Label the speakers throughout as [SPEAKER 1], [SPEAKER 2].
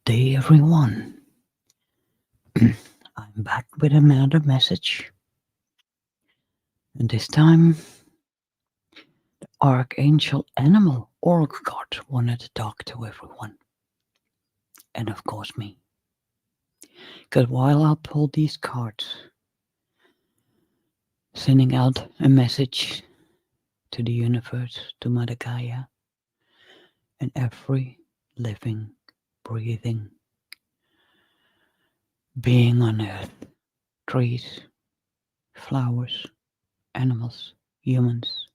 [SPEAKER 1] day, everyone. I'm back with another message, and this time, the Archangel Animal Oracle card wanted to talk to everyone, and of course me. Because while I pull these cards, sending out a message to the universe, to Mother Gaia, and every living, breathing being on earth, trees, flowers, animals, humans.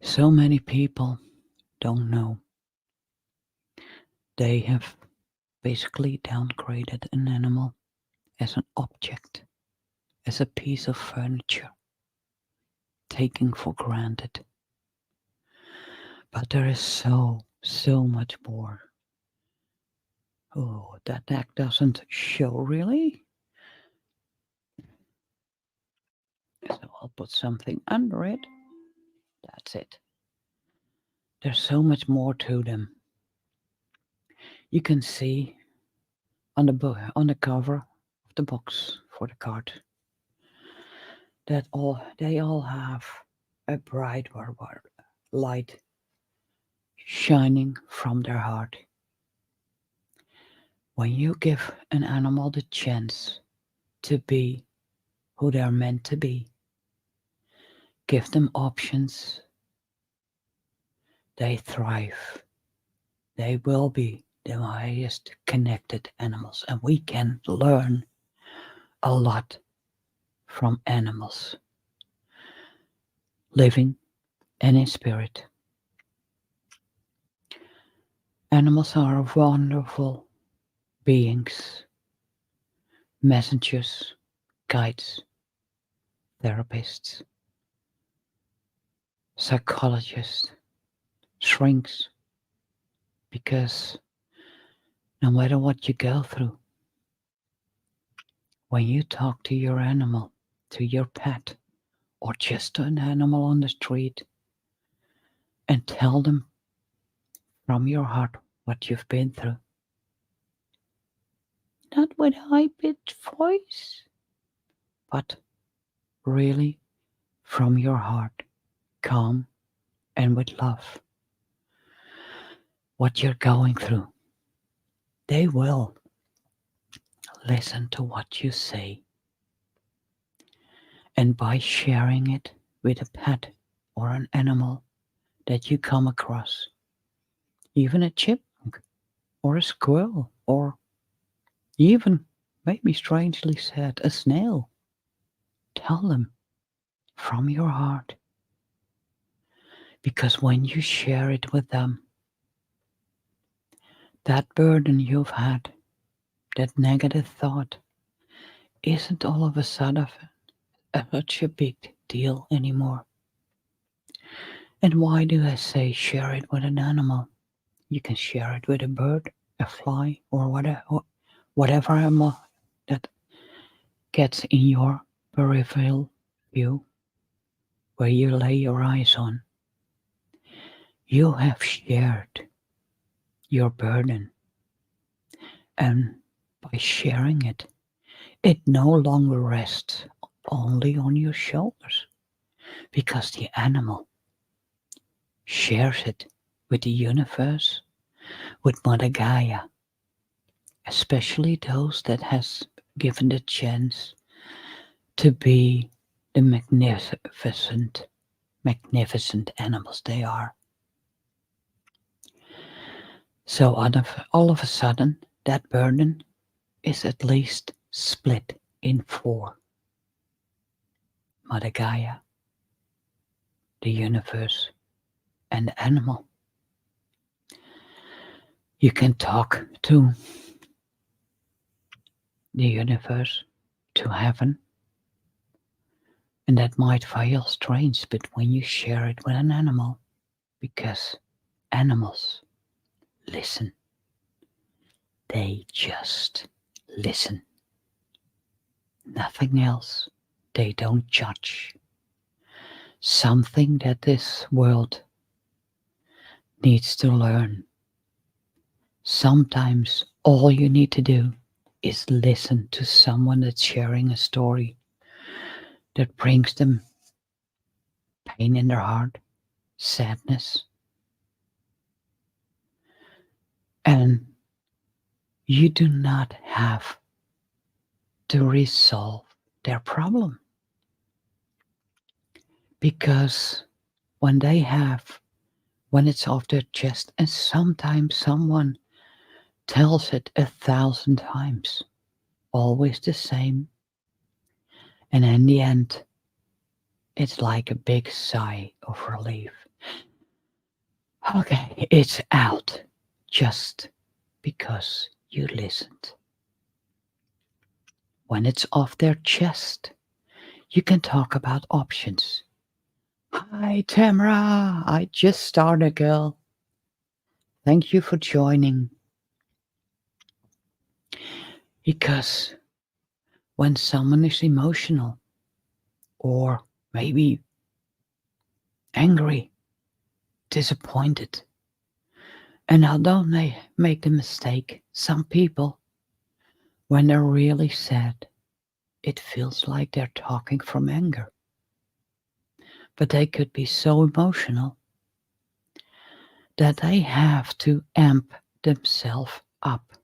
[SPEAKER 1] So many people don't know. They have basically downgraded an animal as an object, as a piece of furniture, taken for granted. But there is so much more. Oh, that deck doesn't show really. So I'll put something under it. That's it. There's so much more to them. You can see on the cover of the box for the card that they all have a bright light shining from their heart. When you give an animal the chance to be who they're meant to be, give them options, they thrive. They will be the highest connected animals, and we can learn a lot from animals, living and in spirit. Animals are wonderful beings, messengers, guides, therapists, psychologists, shrinks, because no matter what you go through, when you talk to your animal, to your pet, or just to an animal on the street, and tell them from your heart what you've been through, not with a high-pitched voice, but really from your heart, calm and with love, what you're going through, they will listen to what you say. And by sharing it with a pet or an animal that you come across, even a chipmunk or a squirrel or even, maybe strangely said, a snail, tell them from your heart. Because when you share it with them, that burden you've had, that negative thought, isn't all of a sudden such a big deal anymore. And why do I say share it with an animal? You can share it with a bird, a fly, or whatever animal that gets in your peripheral view, where you lay your eyes on. You have shared your burden, and by sharing it, it no longer rests only on your shoulders, because the animal shares it with the universe, with Mother Gaia, especially those that has given the chance to be the magnificent animals they are. So all of a sudden, that burden is at least split in four. Mother Gaia, the universe, and the animal. You can talk to the universe, to heaven, and that might feel strange, but when you share it with an animal, because animals listen, they just listen. Nothing else. They don't judge. Something that this world needs to learn Sometimes all you need to do is listen to someone that's sharing a story that brings them pain in their heart, sadness, and you do not have to resolve their problem, because when when it's off their chest, and sometimes someone tells it 1,000 times, always the same, and in the end, it's like a big sigh of relief. Okay, it's out just because you listened. When it's off their chest, you can talk about options. Hi, Tamara. I just started, girl. Thank you for joining. Because when someone is emotional or maybe angry, disappointed, and now don't they make the mistake? Some people, when they're really sad, it feels like they're talking from anger. But they could be so emotional that they have to amp themselves up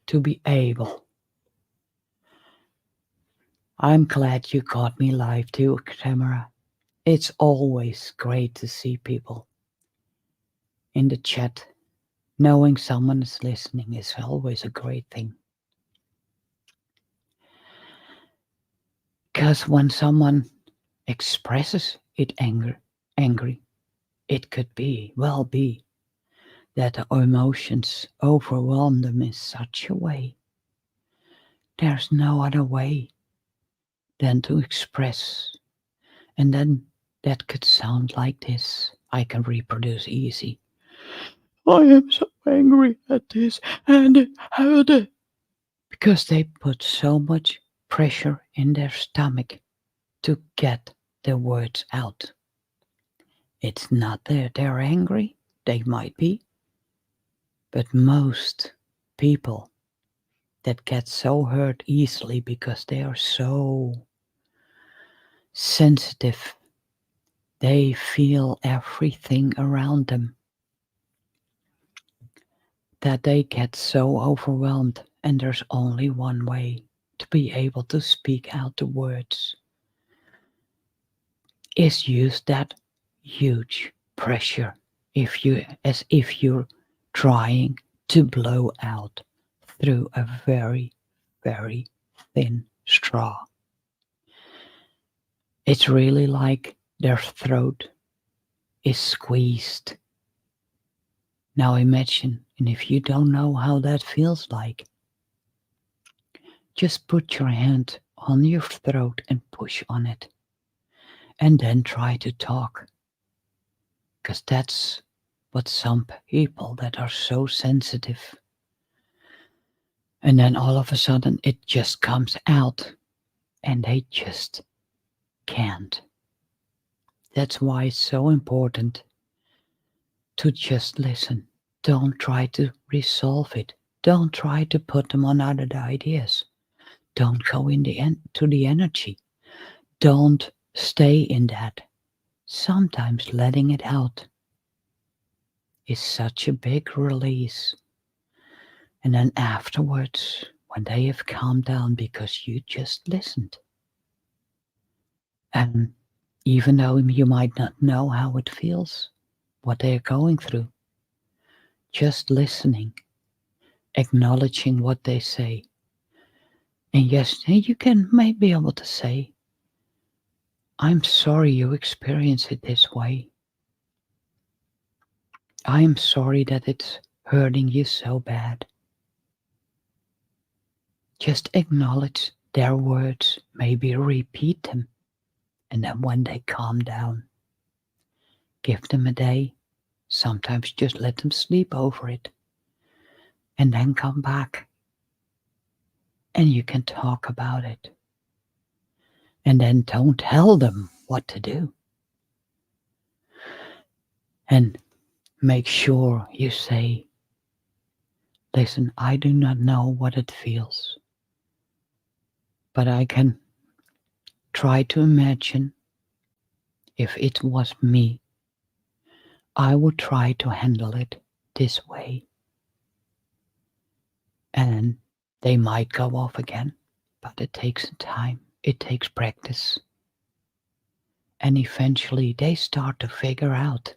[SPEAKER 1] to be able. I'm glad you caught me live too, Tamara. It's always great to see people in the chat. Knowing someone is listening is always a great thing. Because when someone expresses it angry, it could be that the emotions overwhelm them in such a way. There's no other way than to express. And then that could sound like this. I can reproduce easy. I am so angry at this and how the, because they put so much pressure in their stomach to get the words out. It's not that they're angry, they might be, but most people that get so hurt easily because they are so sensitive, they feel everything around them, that they get so overwhelmed, and there's only one way to be able to speak out the words, is use that huge pressure as if you're trying to blow out through a very, very thin straw. It's really like their throat is squeezed. Now imagine, and if you don't know how that feels like, just put your hand on your throat and push on it. And then try to talk. Because that's what some people that are so sensitive. And then all of a sudden it just comes out and they just can't. That's why it's so important to just listen. Don't try to resolve it. Don't try to put them on other ideas. Don't go in to the energy. Don't stay in that. Sometimes letting it out is such a big release. And then afterwards, when they have calmed down because you just listened, and even though you might not know how it feels, what they are going through, just listening, acknowledging what they say. And yes, you can maybe be able to say, I'm sorry you experience it this way. I am sorry that it's hurting you so bad. Just acknowledge their words, maybe repeat them, and then when they calm down, give them a day. Sometimes just let them sleep over it, and then come back, and you can talk about it. And then don't tell them what to do. And make sure you say, listen, I do not know what it feels, but I can try to imagine if it was me, I would try to handle it this way. And they might go off again, but it takes time, it takes practice. And eventually they start to figure out.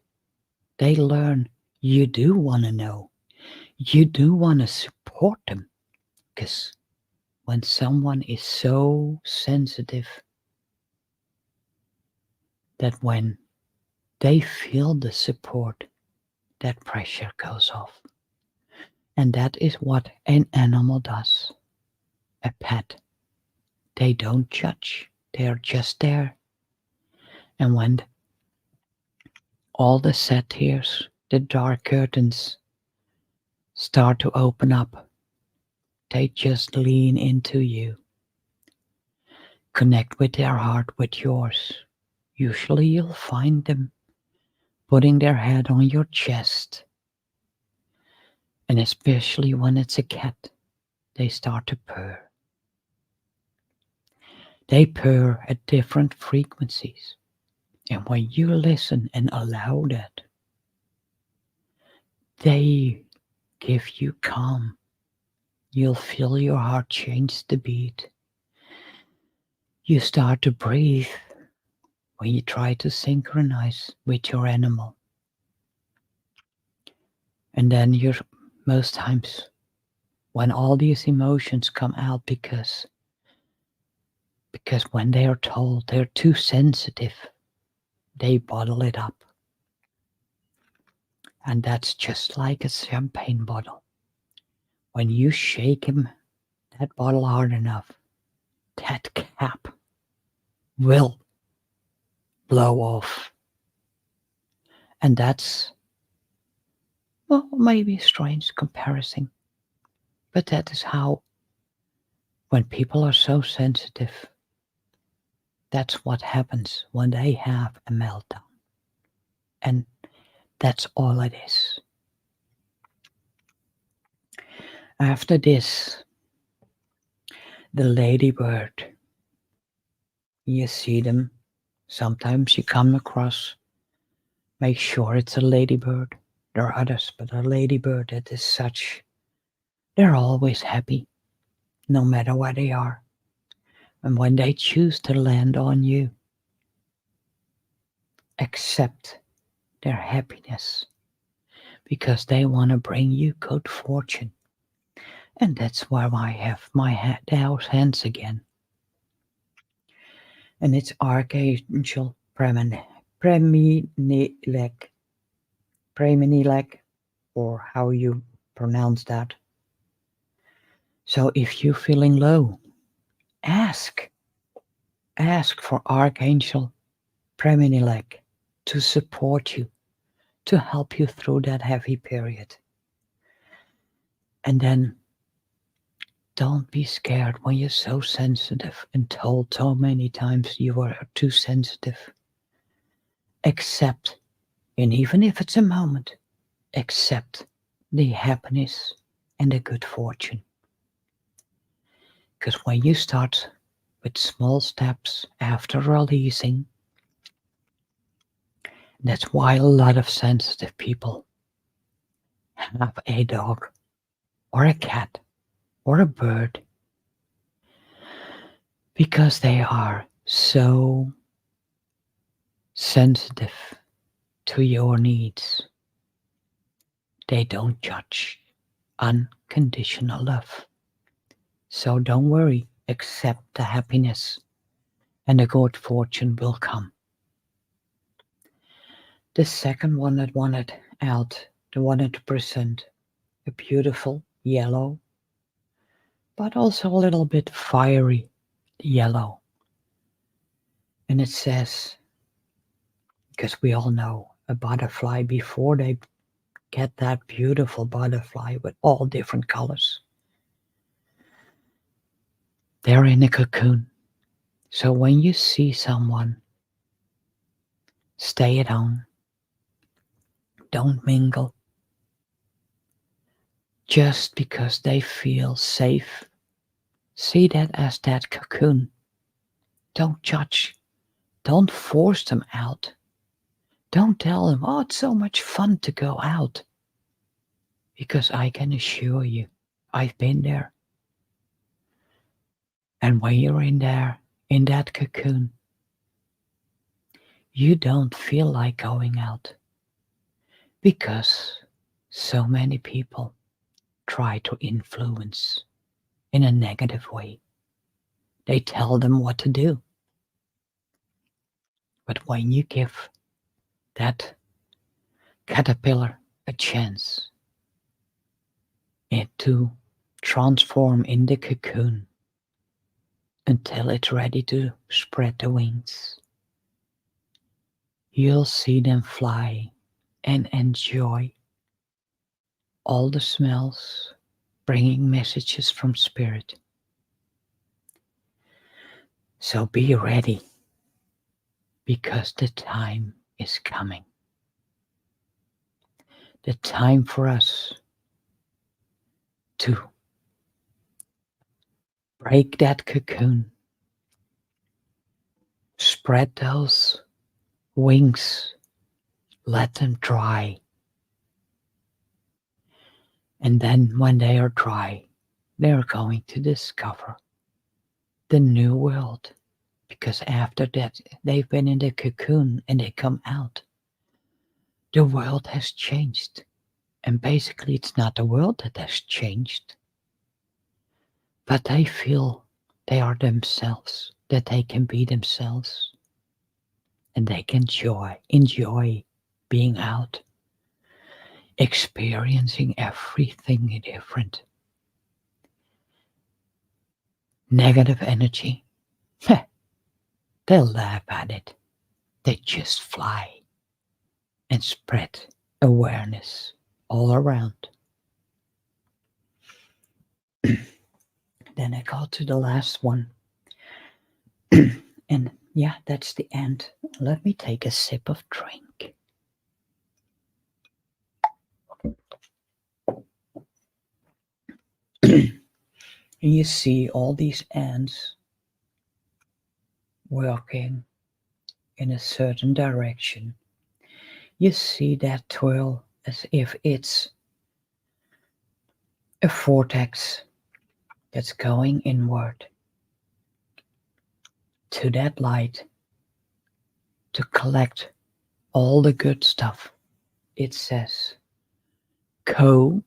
[SPEAKER 1] They learn you do want to know. You do want to support them. Because when someone is so sensitive that when they feel the support, that pressure goes off. And that is what an animal does. A pet. They don't judge. They're just there. And when all the satires, the dark curtains start to open up, they just lean into you. Connect with their heart with yours. Usually you'll find them putting their head on your chest. And especially when it's a cat, they start to purr. They purr at different frequencies. And when you listen and allow that, they give you calm. You'll feel your heart change the beat. You start to breathe when you try to synchronize with your animal. And then you're most times when all these emotions come out because when they are told they're too sensitive, they bottle it up. And that's just like a champagne bottle. When you shake that bottle hard enough, that cap will blow off. And that's, well, maybe a strange comparison, but that is how, when people are so sensitive, that's what happens when they have a meltdown. And that's all it is. After this, the ladybird, you see them. Sometimes you come across, make sure it's a ladybird. There are others, but a ladybird that is such, they're always happy, no matter where they are. And when they choose to land on you, accept their happiness, because they want to bring you good fortune. And that's why I have my house hands again. And it's Archangel Preminilek, or how you pronounce that. So if you're feeling low, ask for Archangel Preminilek to support you, to help you through that heavy period. And then don't be scared when you're so sensitive and told so many times you are too sensitive. Accept, and even if it's a moment, accept the happiness and the good fortune. Because when you start with small steps after releasing, that's why a lot of sensitive people have a dog or a cat or a bird, because they are so sensitive to your needs. They don't judge. Unconditional love. So don't worry, accept the happiness, and the good fortune will come. The second one that wanted out, the 100%, a beautiful yellow, but also a little bit fiery yellow. And it says, because we all know a butterfly, before they get that beautiful butterfly with all different colors, they're in a cocoon. So when you see someone stay at home, don't mingle just because they feel safe. See that as that cocoon. Don't judge. Don't force them out. Don't tell them, oh, it's so much fun to go out. Because I can assure you, I've been there. And when you're in there, in that cocoon, you don't feel like going out. Because so many people try to influence in a negative way. They tell them what to do. But when you give that caterpillar a chance to transform in the cocoon until it's ready to spread the wings, you'll see them fly and enjoy all the smells, bringing messages from spirit. So be ready, because the time is coming. The time for us to break that cocoon, spread those wings, let them dry. And then when they are dry, they're going to discover the new world. Because after that, they've been in the cocoon and they come out. The world has changed. And basically, it's not the world that has changed, but they feel they are themselves, that they can be themselves, and they can enjoy being out, experiencing everything different. Negative energy, they'll laugh at it. They just fly and spread awareness all around. Then I got to the last one. And yeah, that's the end. Let me take a sip of drink. And you see all these ants working in a certain direction. You see that twirl as if it's a vortex that's going inward to that light to collect all the good stuff. It says co,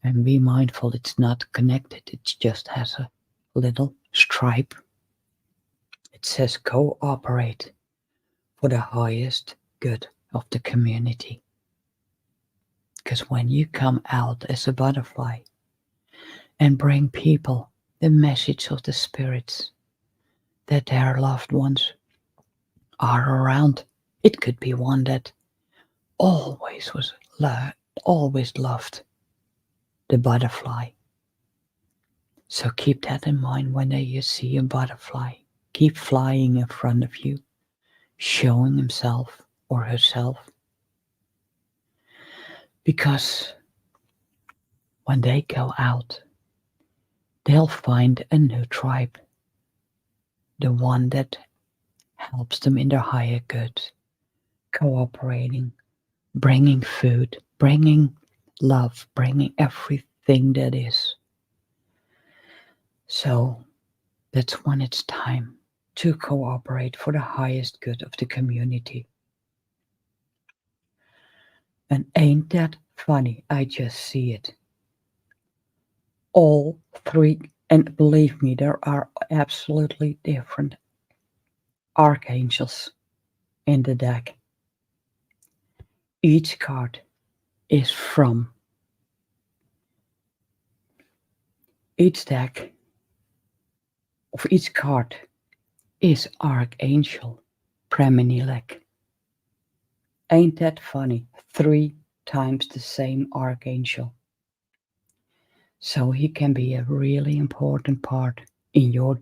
[SPEAKER 1] and be mindful it's not connected, it just has a little stripe. It says cooperate for the highest good of the community. Because when you come out as a butterfly and bring people the message of the spirits that their loved ones are around, it could be one that always loved the butterfly. So keep that in mind when you see a butterfly. Keep flying in front of you, showing himself or herself. Because when they go out, they'll find a new tribe, the one that helps them in their higher good, cooperating, bringing food, bringing love, bringing everything that is. So that's when it's time to cooperate for the highest good of the community. And ain't that funny? I just see it. All three, and believe me, there are absolutely different archangels in the deck. Each card is from each deck of each card is Archangel Premenilek. Ain't that funny? 3 times the same Archangel. So he can be a really important part in your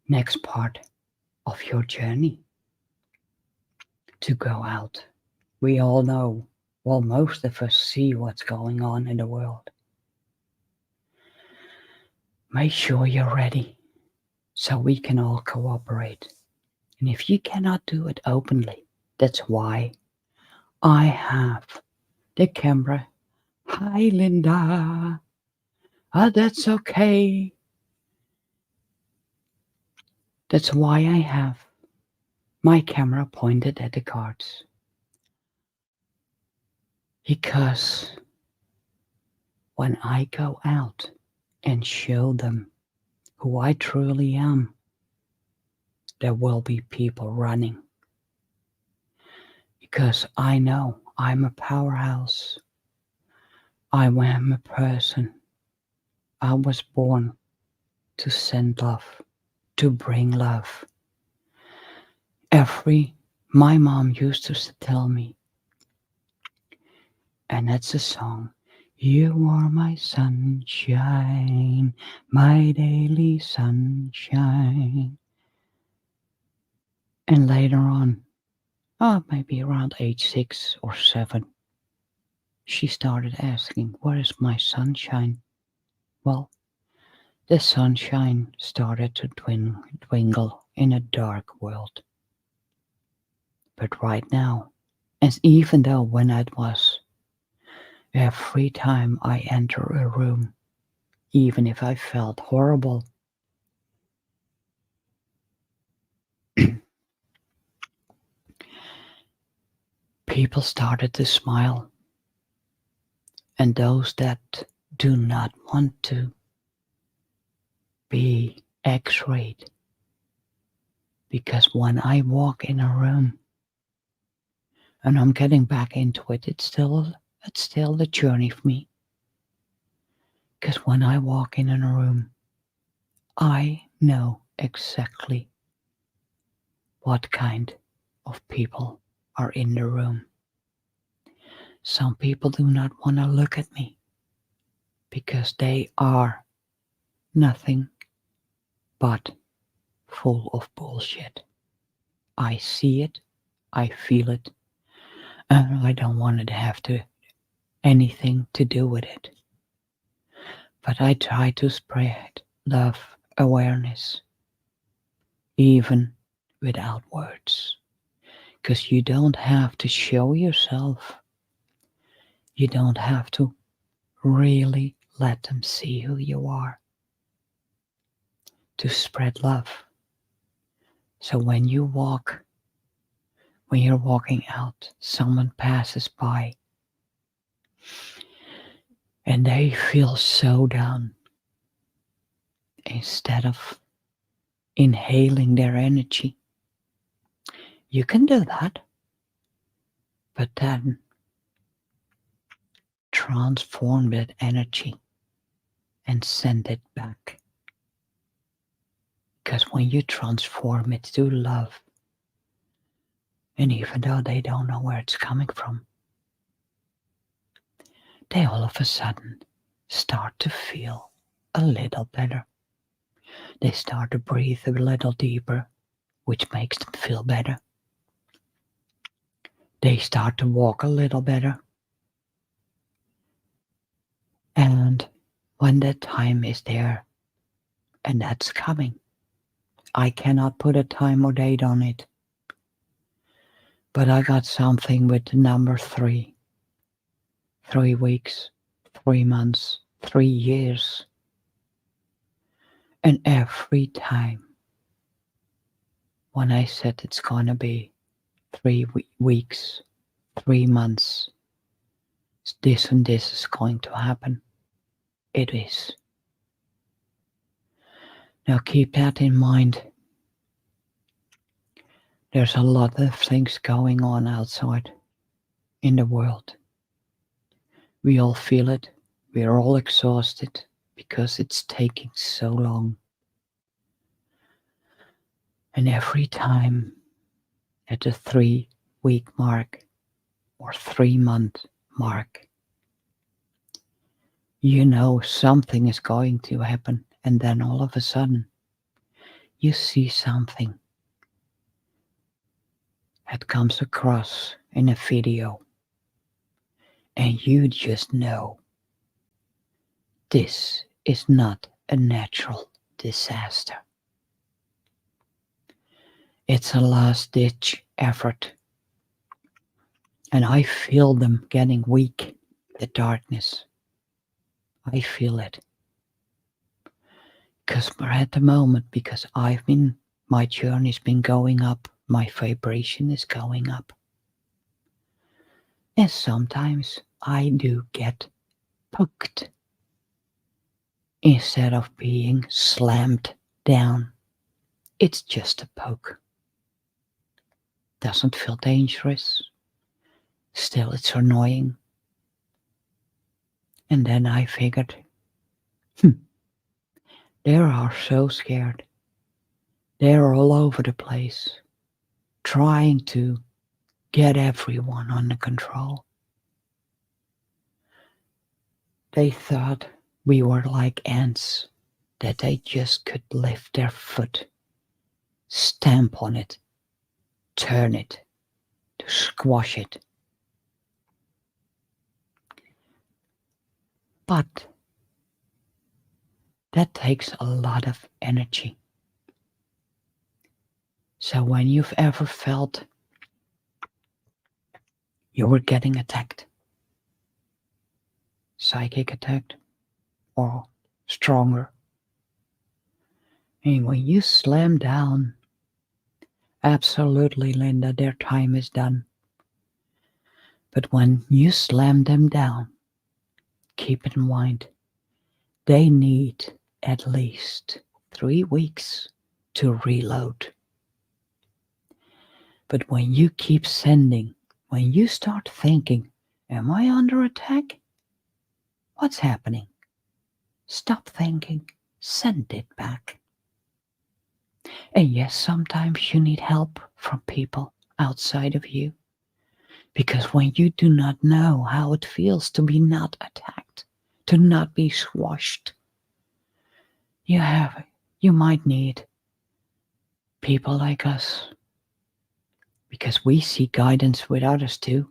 [SPEAKER 1] next part of your journey to go out We all know, well, most of us see what's going on in the world. Make sure you're ready so we can all cooperate. And if you cannot do it openly, that's why I have the camera. Hi, Linda. That's okay. That's why I have my camera pointed at the cards. Because when I go out and show them who I truly am, there will be people running. Because I know I'm a powerhouse. I am a person. I was born to send love, to bring love. My mom used to tell me, and that's a song. You are my sunshine, my daily sunshine. And later on, maybe around age 6 or 7, she started asking, where is my sunshine? Well, the sunshine started to dwindle in a dark world. But right now, and even though when it was every time I enter a room, even if I felt horrible, people started to smile. And those that do not want to be x-rayed, because when I walk in a room, and I'm getting back into it, it's still the journey for me. Because when I walk in a room, I know exactly what kind of people are in the room. Some people do not want to look at me because they are nothing but full of bullshit. I see it, I feel it, and I don't want to have anything to do with it. But I try to spread love, awareness, even without words. Because you don't have to show yourself. You don't have to really let them see who you are. To spread love. So when you're walking out, someone passes by and they feel so down. Instead of inhaling their energy, you can do that, but then transform that energy and send it back. Because when you transform it to love, and even though they don't know where it's coming from, they all of a sudden start to feel a little better. They start to breathe a little deeper, which makes them feel better. They start to walk a little better. And when that time is there, and that's coming, I cannot put a time or date on it, but I got something with the number 3. 3 weeks, 3 months, 3 years. And every time when I said it's gonna be 3 weeks, 3 months, this and this is going to happen, it is. Now keep that in mind. There's a lot of things going on outside in the world. We all feel it. We are all exhausted because it's taking so long. And every time at the 3-week mark or 3-month mark, you know something is going to happen, and then all of a sudden you see something that comes across in a video, and you just know this is not a natural disaster. It's a last-ditch effort, and I feel them getting weak, the darkness. I feel it. Because at the moment, because my journey's been going up, my vibration is going up. And sometimes I do get poked instead of being slammed down. It's just a poke. Doesn't feel dangerous. Still, it's annoying. And then I figured, they are so scared. They're all over the place, trying to get everyone under control. They thought we were like ants, that they just could lift their foot, stamp on it, turn it, to squash it. But that takes a lot of energy. So when you've ever felt you were getting attacked, psychic attacked, or stronger, and when you slam down, absolutely, Linda, their time is done. But when you slam them down, keep in mind, they need at least 3 weeks to reload. But when you keep sending, when you start thinking, am I under attack? What's happening? Stop thinking, send it back. And yes, sometimes you need help from people outside of you. Because when you do not know how it feels to be not attacked, to not be squashed, you might need people like us. Because we seek guidance with others too,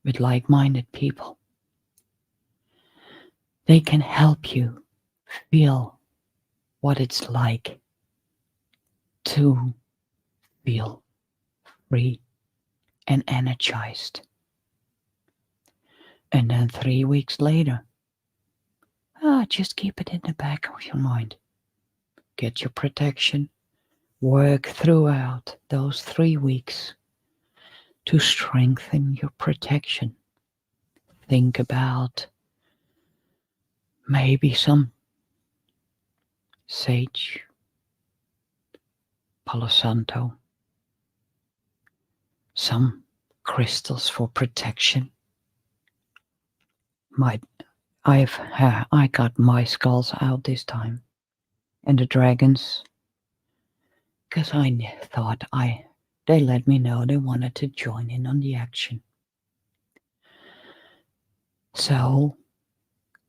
[SPEAKER 1] with like-minded people. They can help you feel what it's like to feel free and energized. And then 3 weeks later, just keep it in the back of your mind. Get your protection. Work throughout those 3 weeks to strengthen your protection. Think about maybe some sage, Palo Santo, some crystals for protection. I got my skulls out this time, and the dragons, because I thought they let me know they wanted to join in on the action. So,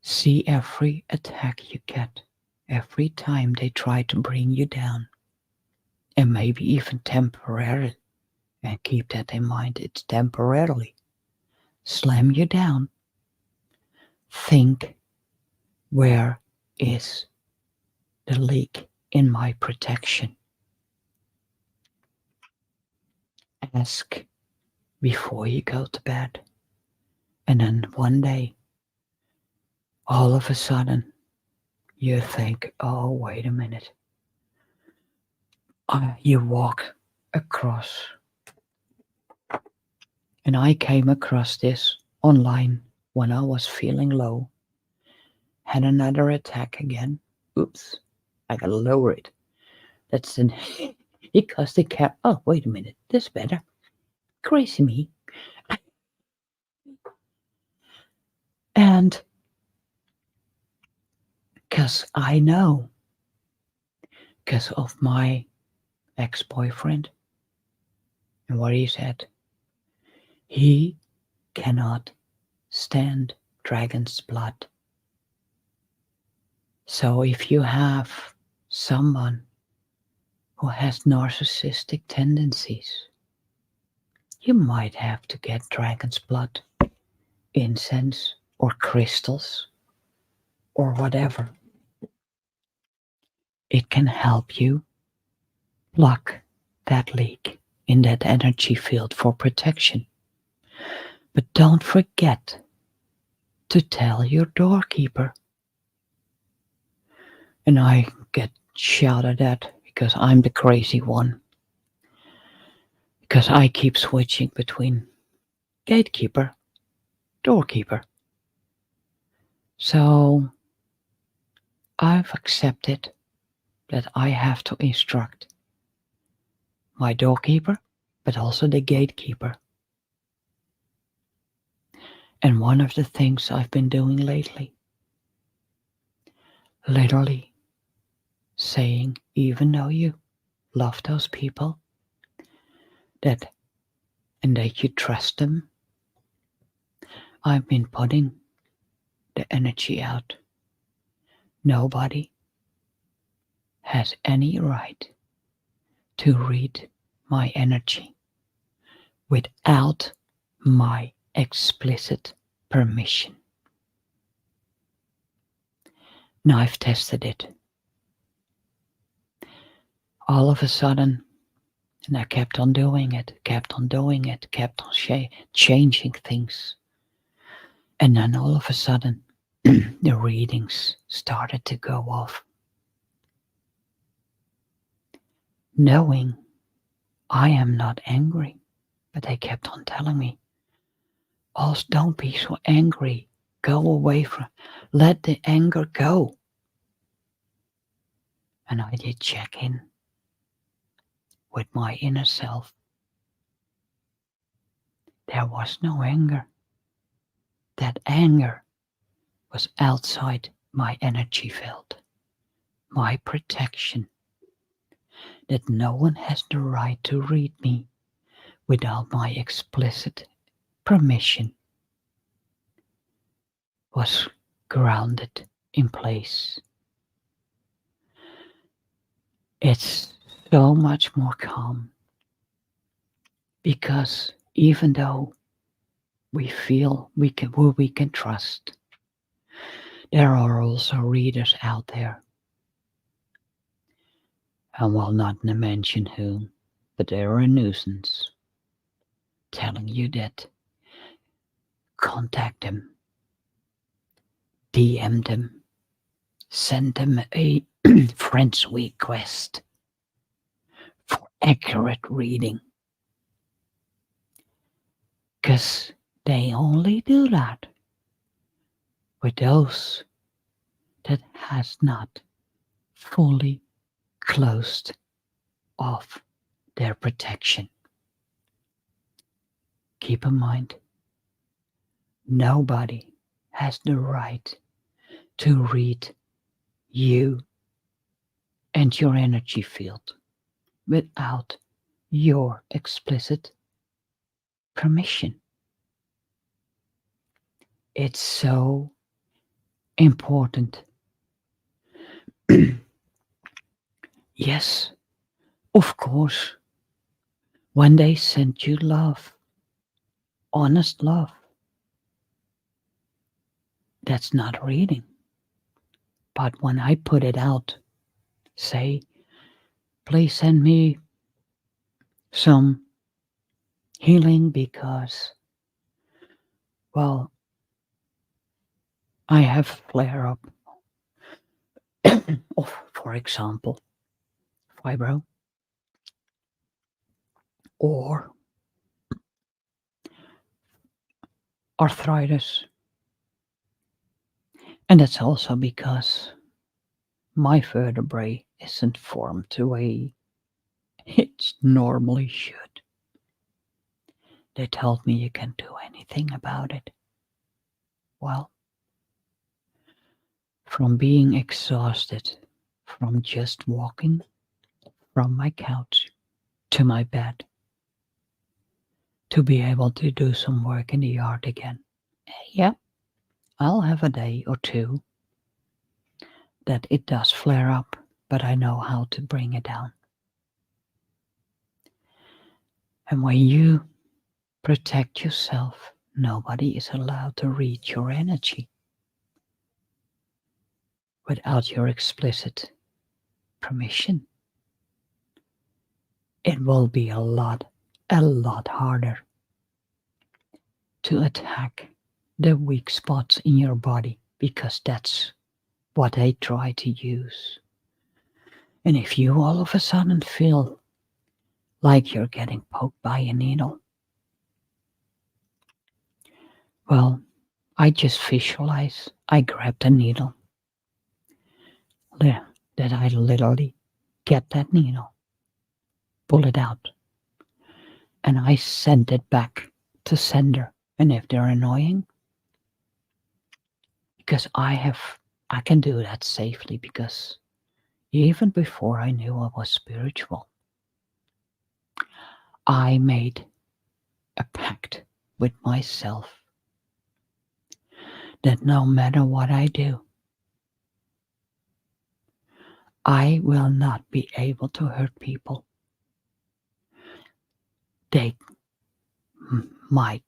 [SPEAKER 1] see every attack you get, every time they try to bring you down, and maybe even temporarily, and keep that in mind, it's temporarily, slam you down. Think, where is the leak in my protection? Ask before you go to bed. And then one day, all of a sudden, you think, oh, wait a minute. You walk across. And I came across this online when I was feeling low. Had another attack again. Oops, I gotta lower it. That's an because the cat. Oh, wait a minute, this better. Crazy me. And because I know, because of my ex-boyfriend and what he said, he cannot stand dragon's blood. So if you have someone who has narcissistic tendencies, You might have to get dragon's blood, incense, or crystals, or whatever. It can help you block that leak in that energy field for protection. But don't forget to tell your doorkeeper. And I get shouted at because I'm the crazy one. Because I keep switching between gatekeeper, doorkeeper. So I've accepted that I have to instruct my doorkeeper, but also the gatekeeper. And one of the things I've been doing lately, literally saying, even though you love those people, that and that you trust them, I've been putting the energy out. Nobody has any right to read my energy without my explicit permission. Now I've tested it. All of a sudden, and I kept on doing it, kept on changing things. And then all of a sudden, the readings started to go off. Knowing I am not angry, but they kept on telling me, "Oh, don't be so angry. Go away from, let the anger go." And I did check in with my inner self. There was no anger. That anger was outside my energy field, my protection, that no one has the right to read me without my explicit permission, was grounded in place. It's so much more calm because even though we feel who we can trust, there are also readers out there. And while not to mention whom, but they are a nuisance, telling you that contact them, DM them, send them a friend's request for accurate reading. Because they only do that with those that has not fully closed off their protection. Keep in mind, nobody has the right to read you and your energy field without your explicit permission. It's so important. Yes, of course, when they send you love, honest love, that's not reading. But when I put it out, say, please send me some healing because, well, I have flare up of, for example, fibro or arthritis. And that's also because my vertebrae isn't formed the way it normally should. They told me you can't do anything about it. Well, from being exhausted, from just walking from my couch to my bed, to be able to do some work in the yard again. Yeah, I'll have a day or two that it does flare up, but I know how to bring it down. And when you Protect yourself. Nobody is allowed to read your energy without your explicit permission. It will be a lot harder to attack the weak spots in your body, because that's what they try to use. And if you all of a sudden feel like you're getting poked by a needle, well, I just visualize I grab the needle, that I literally get that needle, pull it out, and I send it back to sender. And if they're annoying, because I can do that safely, because even before I knew I was spiritual, I made a pact with myself that no matter what I do, I will not be able to hurt people. They might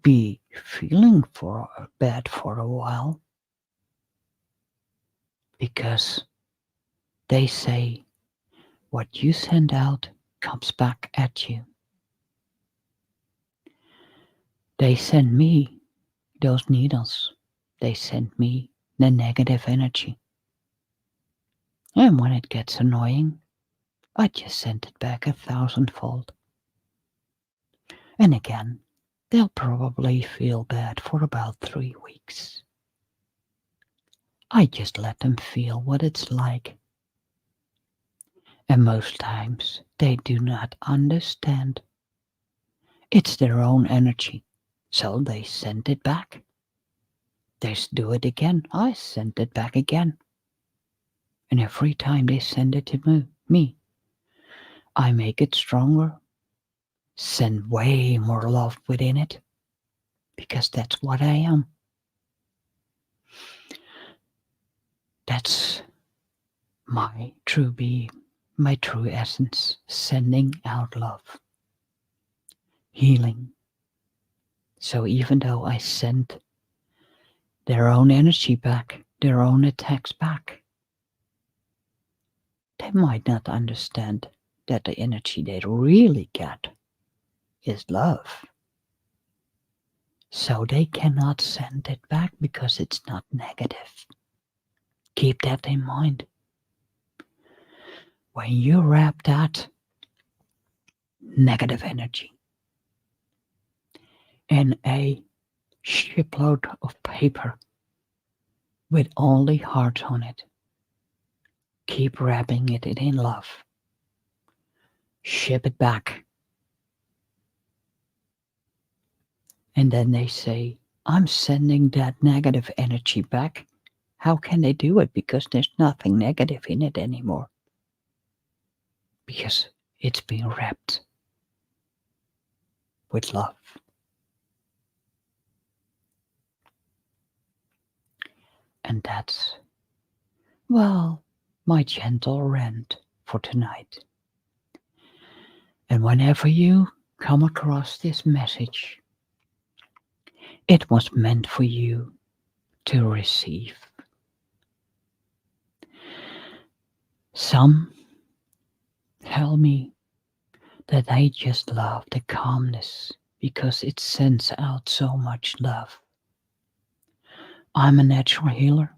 [SPEAKER 1] be feeling bad for a while, because they say what you send out comes back at you. They send me those needles. They send me the negative energy. And when it gets annoying, I just send it back 1,000-fold. And again, they'll probably feel bad for about 3 weeks. I just let them feel what it's like. And most times they do not understand. It's their own energy, so they send it back. They do it again, I send it back again. And every time they send it to me, I make it stronger, send way more love within it, because that's what I am. That's my true being, my true essence, sending out love, healing. So even though I send their own energy back, their own attacks back, they might not understand that the energy they really get is love. So they cannot send it back because it's not negative. Keep that in mind. When you wrap that negative energy in a shipload of paper with only hearts on it, keep wrapping it in love. Ship it back. And then they say, I'm sending that negative energy back. How can they do it? Because there's nothing negative in it anymore. Because it's been wrapped with love. And that's, well, my gentle rant for tonight. And whenever you come across this message, it was meant for you to receive. Some tell me that they just love the calmness because it sends out so much love. I'm a natural healer.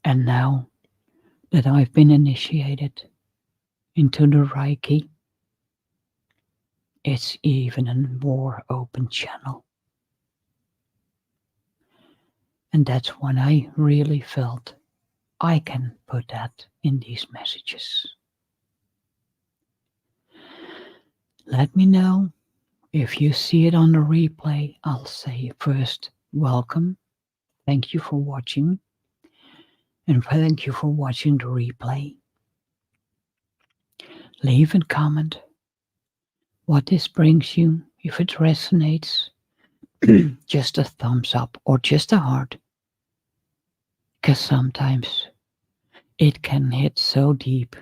[SPEAKER 1] And now that I've been initiated into the Reiki, it's even a more open channel. And that's when I really felt I can put that in these messages. Let me know if you see it on the replay. I'll say first, welcome. Thank you for watching. And thank you for watching the replay. Leave a comment what this brings you. If it resonates, just a thumbs up or just a heart. Because sometimes it can hit so deep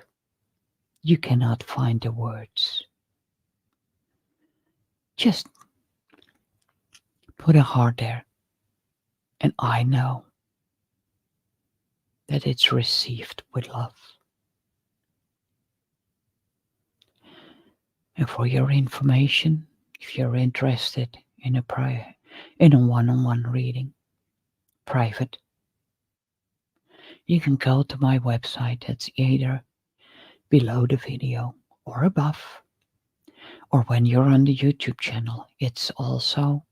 [SPEAKER 1] you cannot find the words. Just put a heart there, and I know that it's received with love. And for your information, if you're interested in a one-on-one reading, private, you can go to my website. It's either below the video or above, or when you're on the YouTube channel, it's also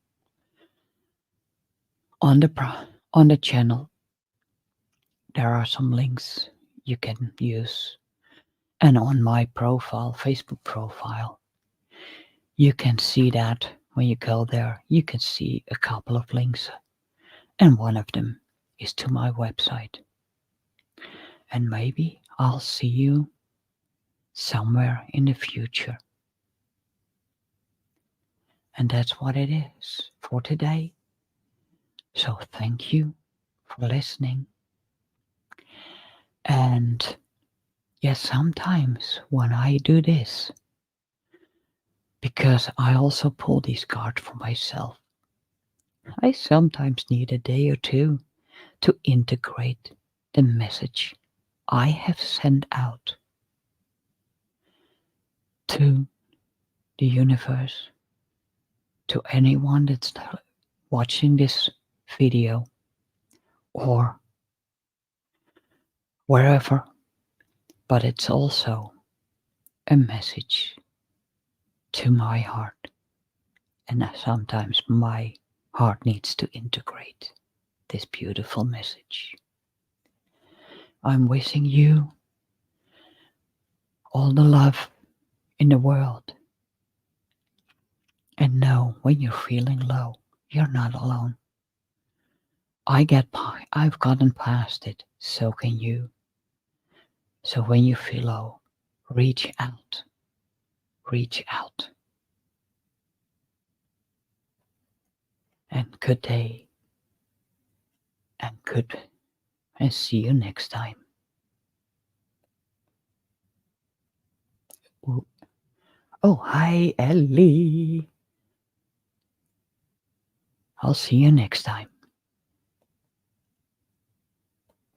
[SPEAKER 1] on the channel. There are some links you can use, and on my profile, Facebook profile, you can see that when you go there, you can see a couple of links, and one of them is to my website. And maybe I'll see you somewhere in the future. And that's what it is for today. So thank you for listening. And yes, sometimes when I do this, because I also pull these cards for myself, I sometimes need a day or two to integrate the message I have sent out to the universe, to anyone that's watching this video or wherever, but it's also a message to my heart. And sometimes my heart needs to integrate this beautiful message. I'm wishing you all the love in the world. And know when you're feeling low, you're not alone. I've gotten past it, so can you. So when you feel low, reach out. Reach out. And good day. And see you next time. Oh, hi, Ellie. I'll see you next time.